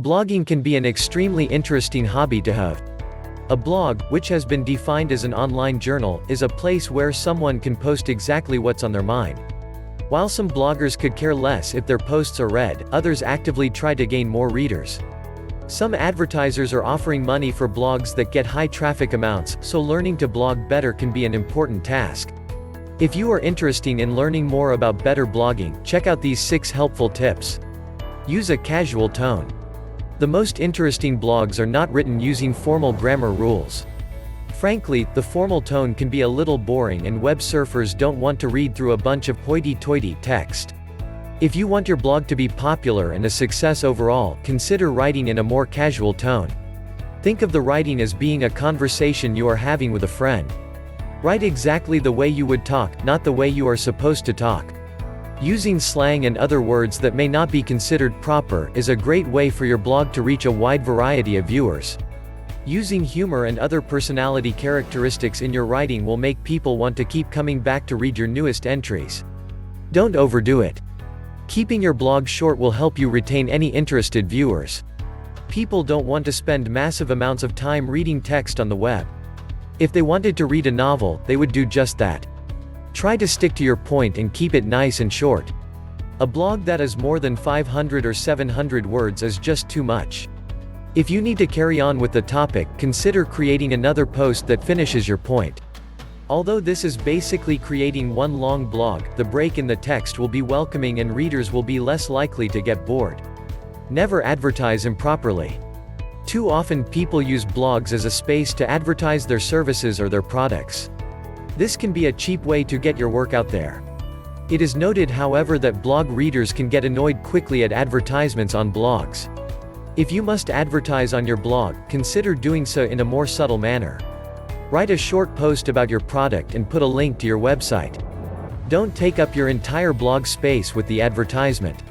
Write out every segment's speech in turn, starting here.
Blogging can be an extremely interesting hobby to have. A blog, which has been defined as an online journal, is a place where someone can post exactly what's on their mind. While some bloggers could care less if their posts are read, others actively try to gain more readers. Some advertisers are offering money for blogs that get high traffic amounts, so learning to blog better can be an important task. If you are interested in learning more about better blogging, check out these 6 helpful tips. Use a casual tone. The most interesting blogs are not written using formal grammar rules. Frankly, the formal tone can be a little boring and web surfers don't want to read through a bunch of hoity-toity text. If you want your blog to be popular and a success overall, consider writing in a more casual tone. Think of the writing as being a conversation you are having with a friend. Write exactly the way you would talk, not the way you are supposed to talk. Using slang and other words that may not be considered proper is a great way for your blog to reach a wide variety of viewers. Using humor and other personality characteristics in your writing will make people want to keep coming back to read your newest entries. Don't overdo it. Keeping your blog short will help you retain any interested viewers. People don't want to spend massive amounts of time reading text on the web. If they wanted to read a novel, they would do just that. Try to stick to your point and keep it nice and short. A blog that is more than 500 or 700 words is just too much. If you need to carry on with the topic, consider creating another post that finishes your point. Although this is basically creating one long blog, the break in the text will be welcoming and readers will be less likely to get bored. Never advertise improperly. Too often people use blogs as a space to advertise their services or their products. This can be a cheap way to get your work out there. It is noted, however, that blog readers can get annoyed quickly at advertisements on blogs. If you must advertise on your blog, consider doing so in a more subtle manner. Write a short post about your product and put a link to your website. Don't take up your entire blog space with the advertisement.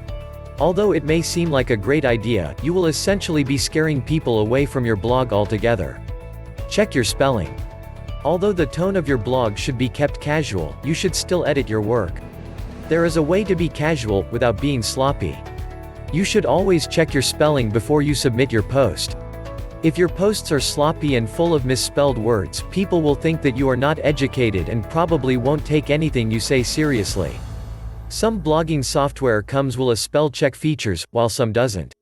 Although it may seem like a great idea, you will essentially be scaring people away from your blog altogether. Check your spelling. Although the tone of your blog should be kept casual, you should still edit your work. There is a way to be casual, without being sloppy. You should always check your spelling before you submit your post. If your posts are sloppy and full of misspelled words, people will think that you are not educated and probably won't take anything you say seriously. Some blogging software comes with a spell check features, while some doesn't.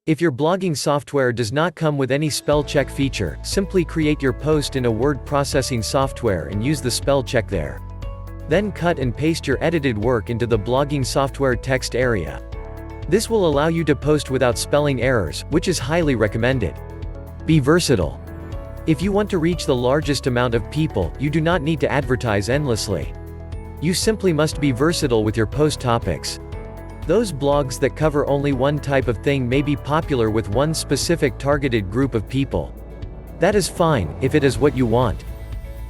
If your blogging software does not come with any spell check feature, simply create your post in a word processing software and use the spell check there. Then cut and paste your edited work into the blogging software text area. This will allow you to post without spelling errors, which is highly recommended. Be versatile. If you want to reach the largest amount of people, you do not need to advertise endlessly. You simply must be versatile with your post topics. Those blogs that cover only one type of thing may be popular with one specific targeted group of people. That is fine, if it is what you want.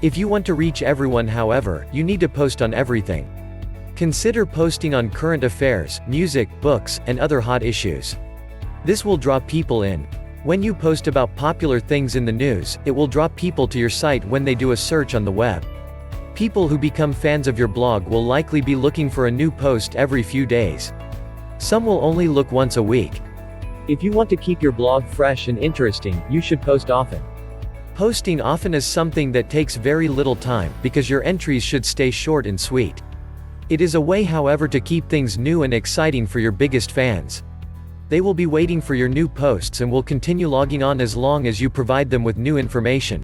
If you want to reach everyone, however, you need to post on everything. Consider posting on current affairs, music, books, and other hot issues. This will draw people in. When you post about popular things in the news, it will draw people to your site when they do a search on the web. People who become fans of your blog will likely be looking for a new post every few days. Some will only look once a week. If you want to keep your blog fresh and interesting, you should post often. Posting often is something that takes very little time, because your entries should stay short and sweet. It is a way, however, to keep things new and exciting for your biggest fans. They will be waiting for your new posts and will continue logging on as long as you provide them with new information.